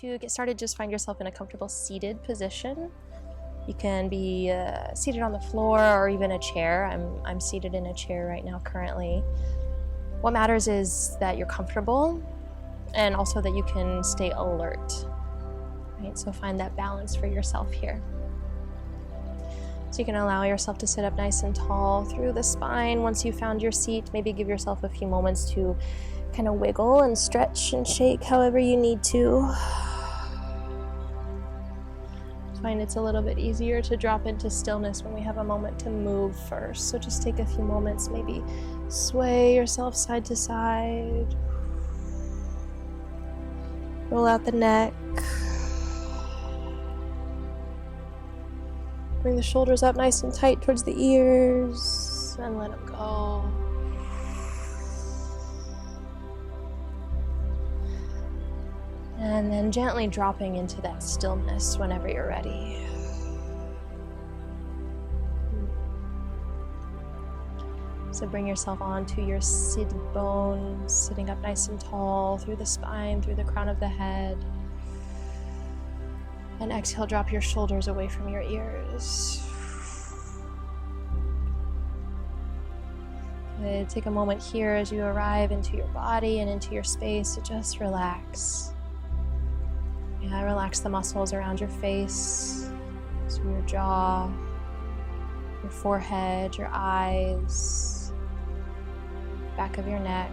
To get started, just find yourself in a comfortable seated position. You can be seated on the floor or even a chair. I'm seated in a chair right now currently. What matters is that you're comfortable and also that you can stay alert. Right? So find that balance for yourself here. So you can allow yourself to sit up nice and tall through the spine. Once you've found your seat, maybe give yourself a few moments to kind of wiggle and stretch and shake however you need to. Find it's a little bit easier to drop into stillness when we have a moment to move first. So just take a few moments, maybe sway yourself side to side. Roll out the neck. Bring the shoulders up nice and tight towards the ears and let them go. And then gently dropping into that stillness whenever you're ready. So bring yourself onto your seated bones, sitting up nice and tall through the spine, through the crown of the head. And exhale, drop your shoulders away from your ears. Good. Take a moment here as you arrive into your body and into your space to just relax. Yeah, relax the muscles around your face, so your jaw, your forehead, your eyes, back of your neck.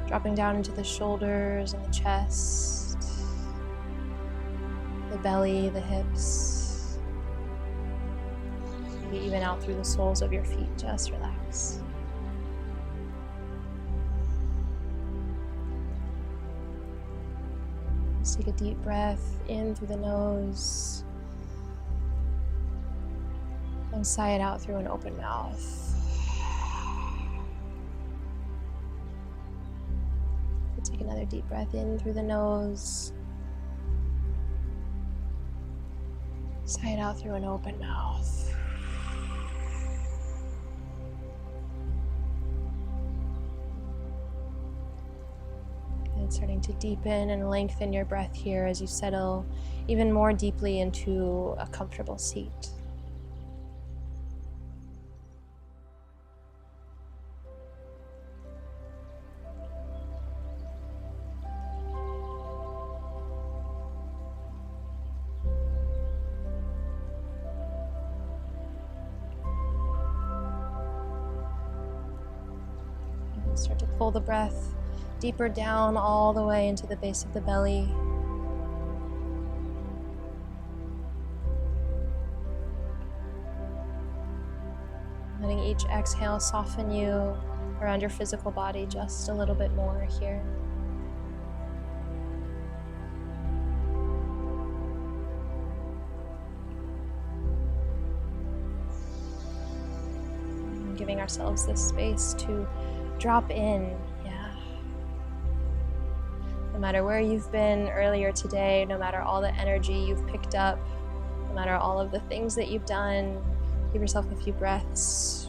Dropping down into the shoulders and the chest, the belly, the hips. Maybe even out through the soles of your feet, just relax. Just take a deep breath in through the nose and sigh it out through an open mouth. Take another deep breath in through the nose. Sigh it out through an open mouth. And starting to deepen and lengthen your breath here as you settle even more deeply into a comfortable seat. And start to pull the breath deeper down all the way into the base of the belly. Letting each exhale soften you around your physical body just a little bit more here. And giving ourselves this space to drop in. No matter where you've been earlier today, no matter all the energy you've picked up, no matter all of the things that you've done, give yourself a few breaths.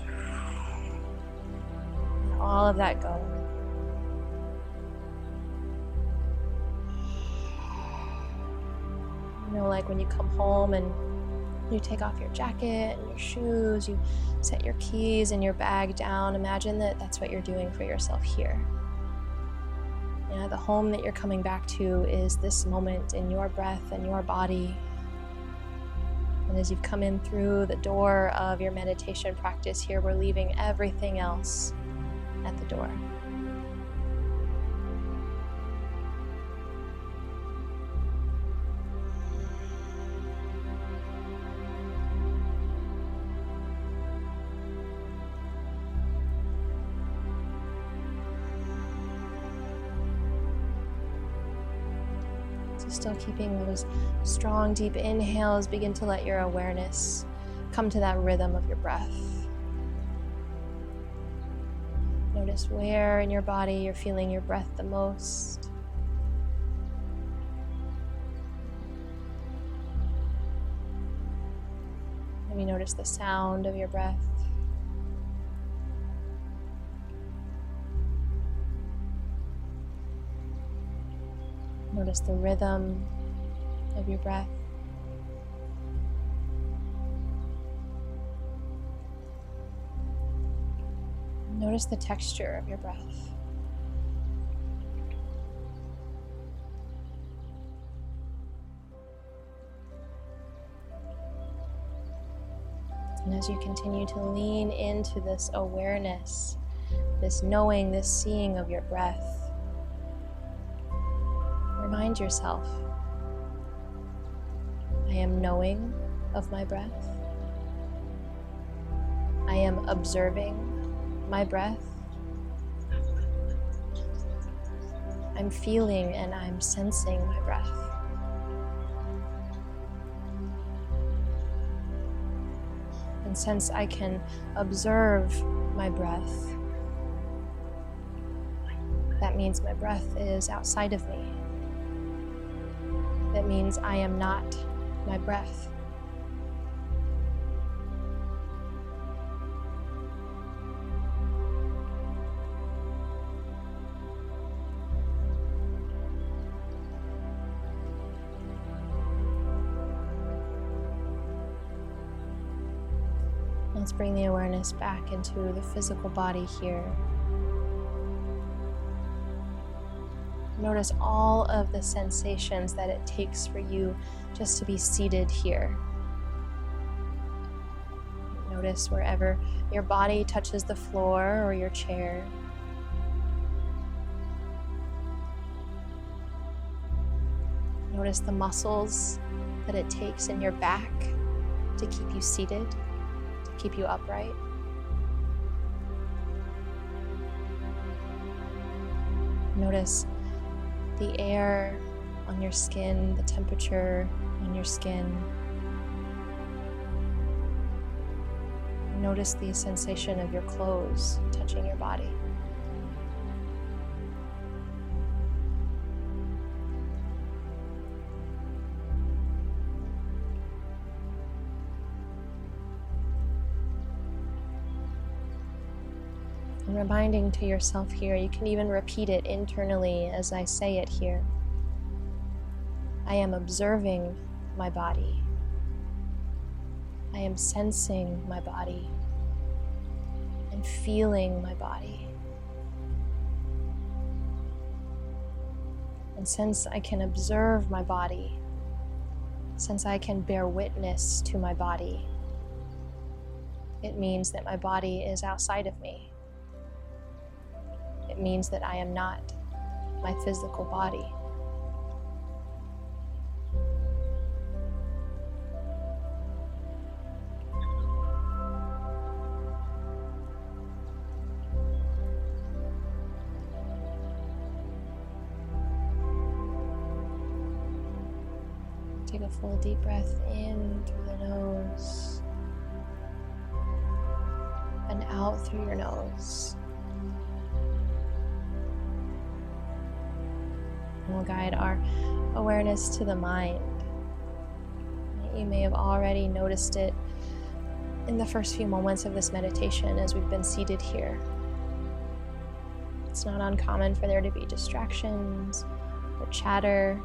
Let all of that go. You know, like when you come home and you take off your jacket and your shoes, you set your keys and your bag down. Imagine that that's what you're doing for yourself here. Yeah, the home that you're coming back to is this moment in your breath and your body. And as you've come in through the door of your meditation practice here, we're leaving everything else at the door. Still keeping those strong, deep inhales, begin to let your awareness come to that rhythm of your breath. Notice where in your body you're feeling your breath the most. Maybe notice the sound of your breath. Notice the rhythm of your breath. Notice the texture of your breath. And as you continue to lean into this awareness, this knowing, this seeing of your breath, remind yourself, I am knowing of my breath. I am observing my breath. I'm feeling and I'm sensing my breath. And since I can observe my breath, that means my breath is outside of me. That means I am not my breath. Let's bring the awareness back into the physical body here. Notice all of the sensations that it takes for you just to be seated here. Notice wherever your body touches the floor or your chair. Notice the muscles that it takes in your back to keep you seated, to keep you upright. Notice the air on your skin, the temperature on your skin. Notice the sensation of your clothes touching your body. And reminding to yourself here, you can even repeat it internally as I say it here. I am observing my body. I am sensing my body. I'm feeling my body. And since I can observe my body, since I can bear witness to my body, it means that my body is outside of me. It means that I am not my physical body. Take a full deep breath in through the nose and out through your nose. And we'll guide our awareness to the mind. You may have already noticed it in the first few moments of this meditation as we've been seated here. It's not uncommon for there to be distractions or chatter,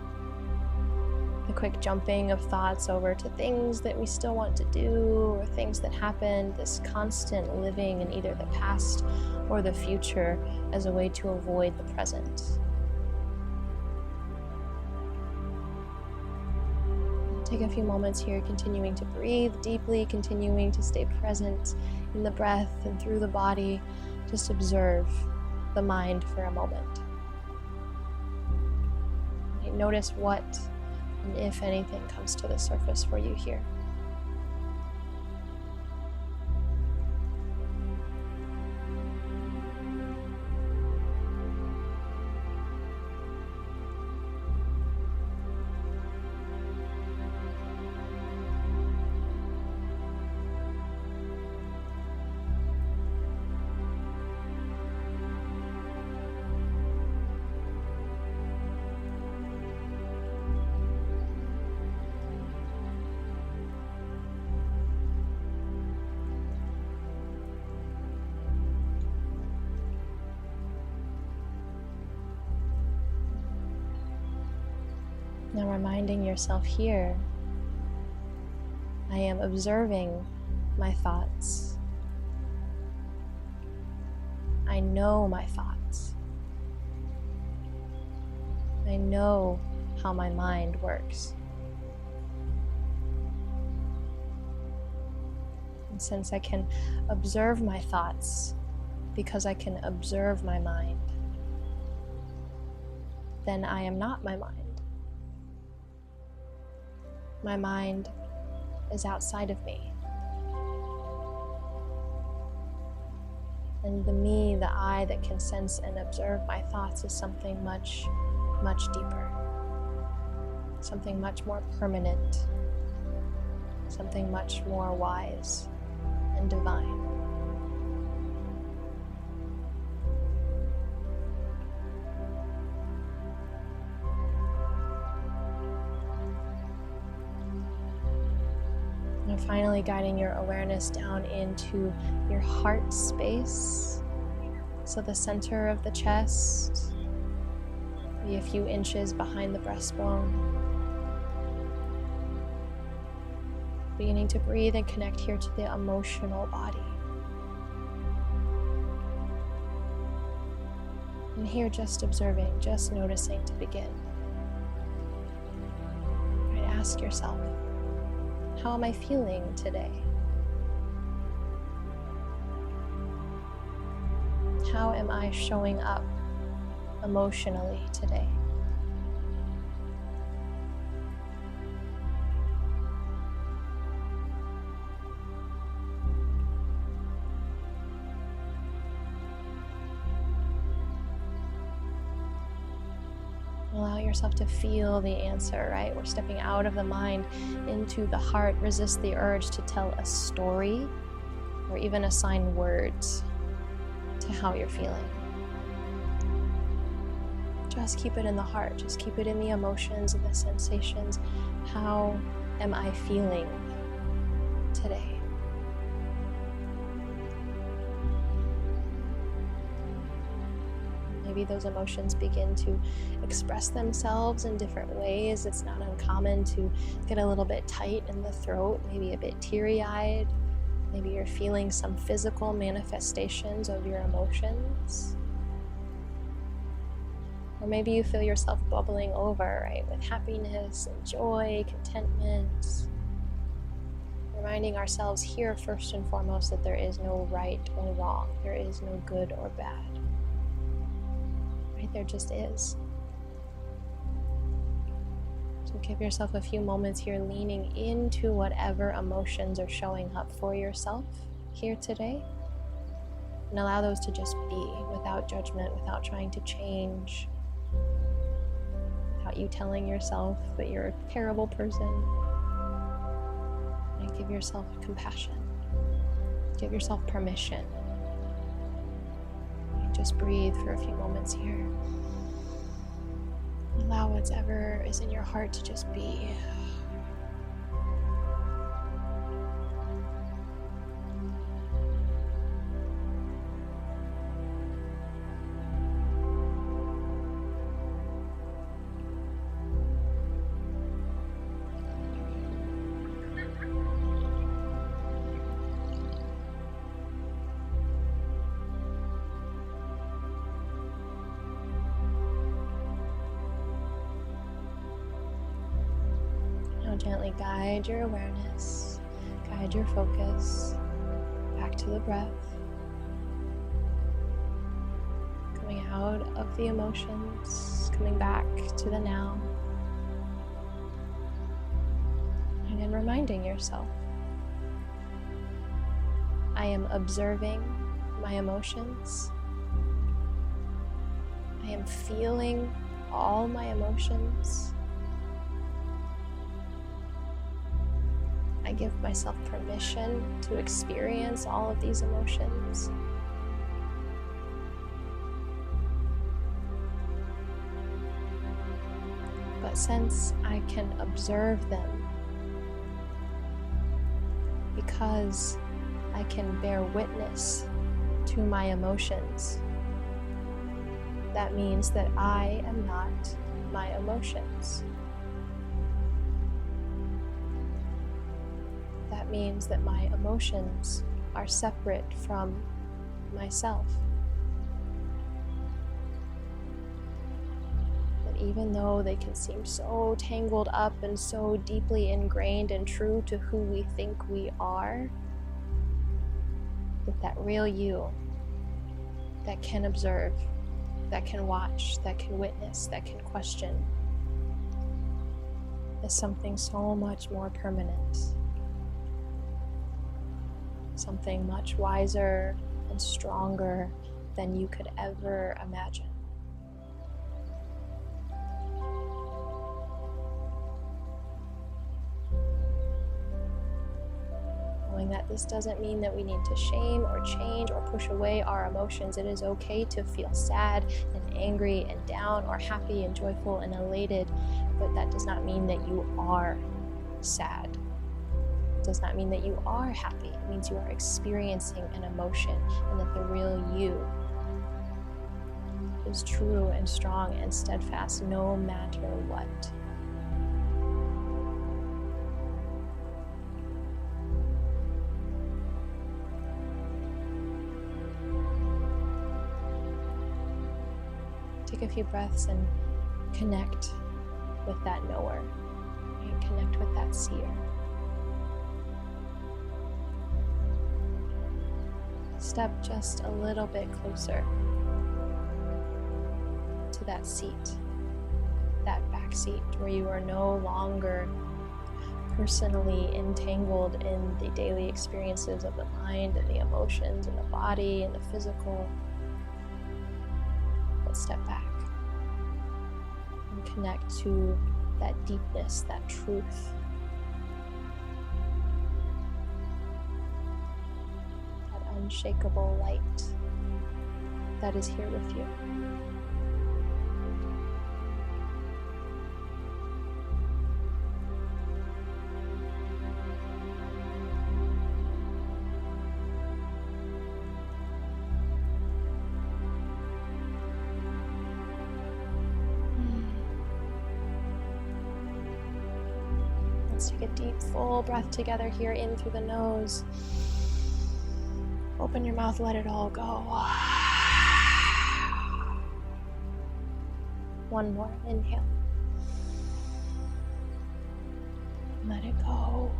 the quick jumping of thoughts over to things that we still want to do or things that happened, this constant living in either the past or the future as a way to avoid the present. Take a few moments here, continuing to breathe deeply, continuing to stay present in the breath and through the body. Just observe the mind for a moment. Notice what and if anything comes to the surface for you here. Now reminding yourself here, I am observing my thoughts. I know my thoughts. I know how my mind works. And since I can observe my thoughts because I can observe my mind, then I am not my mind. My mind is outside of me. And the me, the I that can sense and observe my thoughts is something much, much deeper. Something much more permanent. Something much more wise and divine. And finally guiding your awareness down into your heart space. So the center of the chest, maybe a few inches behind the breastbone. Beginning to breathe and connect here to the emotional body. And here just observing, just noticing to begin. Right, ask yourself, how am I feeling today? How am I showing up emotionally today? Allow yourself to feel the answer, right? We're stepping out of the mind into the heart. Resist the urge to tell a story or even assign words to how you're feeling. Just keep it in the heart. Just keep it in the emotions and the sensations. How am I feeling today? Maybe those emotions begin to express themselves in different ways. It's not uncommon to get a little bit tight in the throat, maybe a bit teary-eyed. Maybe you're feeling some physical manifestations of your emotions. Or maybe you feel yourself bubbling over, right, with happiness and joy, contentment. Reminding ourselves here, first and foremost, that there is no right or wrong. There is no good or bad. There just is. So give yourself a few moments here, leaning into whatever emotions are showing up for yourself here today, and allow those to just be, without judgment, without trying to change, without you telling yourself that you're a terrible person. And give yourself compassion. Give yourself permission. Just breathe for a few moments here. Allow whatever is in your heart to just be. Gently guide your awareness, guide your focus back to the breath, coming out of the emotions, coming back to the now, and then reminding yourself, I am observing my emotions, I am feeling all my emotions. I give myself permission to experience all of these emotions. But since I can observe them, because I can bear witness to my emotions, that means that I am not my emotions. means that my emotions are separate from myself. That even though they can seem so tangled up and so deeply ingrained and true to who we think we are, that real you that can observe, that can watch, that can witness, that can question, is something so much more permanent. Something much wiser and stronger than you could ever imagine. Knowing that this doesn't mean that we need to shame or change or push away our emotions. It is okay to feel sad and angry and down, or happy and joyful and elated, but that does not mean that you are sad. It does not mean that you are happy. It means you are experiencing an emotion, and that the real you is true and strong and steadfast no matter what. Take a few breaths and connect with that knower, right? Connect with that seer. Step just a little bit closer to that seat, that back seat, where you are no longer personally entangled in the daily experiences of the mind and the emotions and the body and the physical. But step back and connect to that deepness, that truth, that unshakable light that is here with you. Let's take a deep, full breath together here, in through the nose. Open your mouth, let it all go. One more, inhale. Let it go.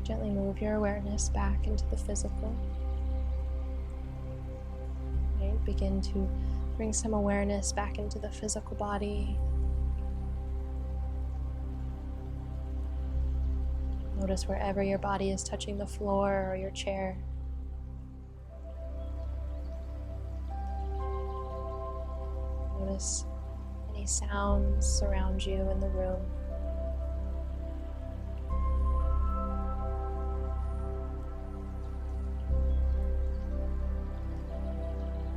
Gently move your awareness back into the physical. Begin to bring some awareness back into the physical body. Notice wherever your body is touching the floor or your chair. Notice any sounds surround you in the room.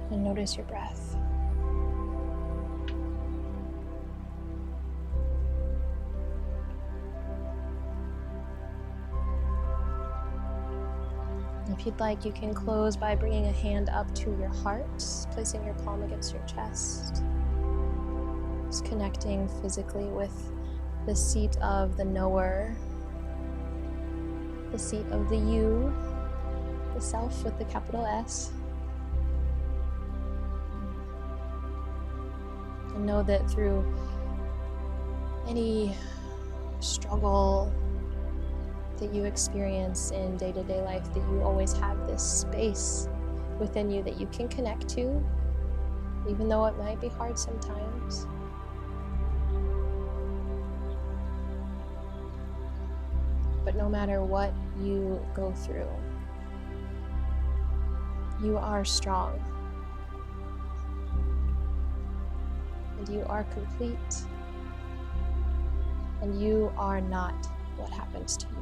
And notice your breath. If you'd like, you can close by bringing a hand up to your heart, placing your palm against your chest. Just connecting physically with the seat of the knower, the seat of the you, the self with the capital S. And know that through any struggle that you experience in day-to-day life, that you always have this space within you that you can connect to, even though it might be hard sometimes. But no matter what you go through, you are strong. And you are complete, and you are not what happens to you.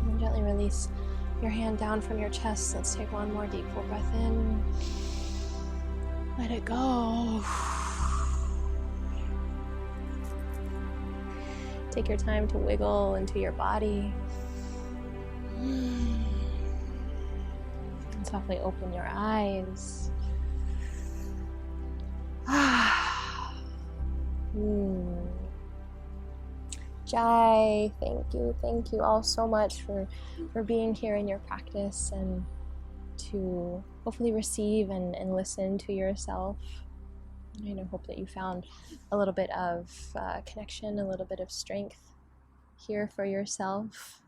And gently release your hand down from your chest. Let's take one more deep full breath in. Let it go. Take your time to wiggle into your body. And softly open your eyes. Jai, thank you all so much for being here in your practice and to hopefully receive and listen to yourself. I hope that you found a little bit of connection, a little bit of strength here for yourself.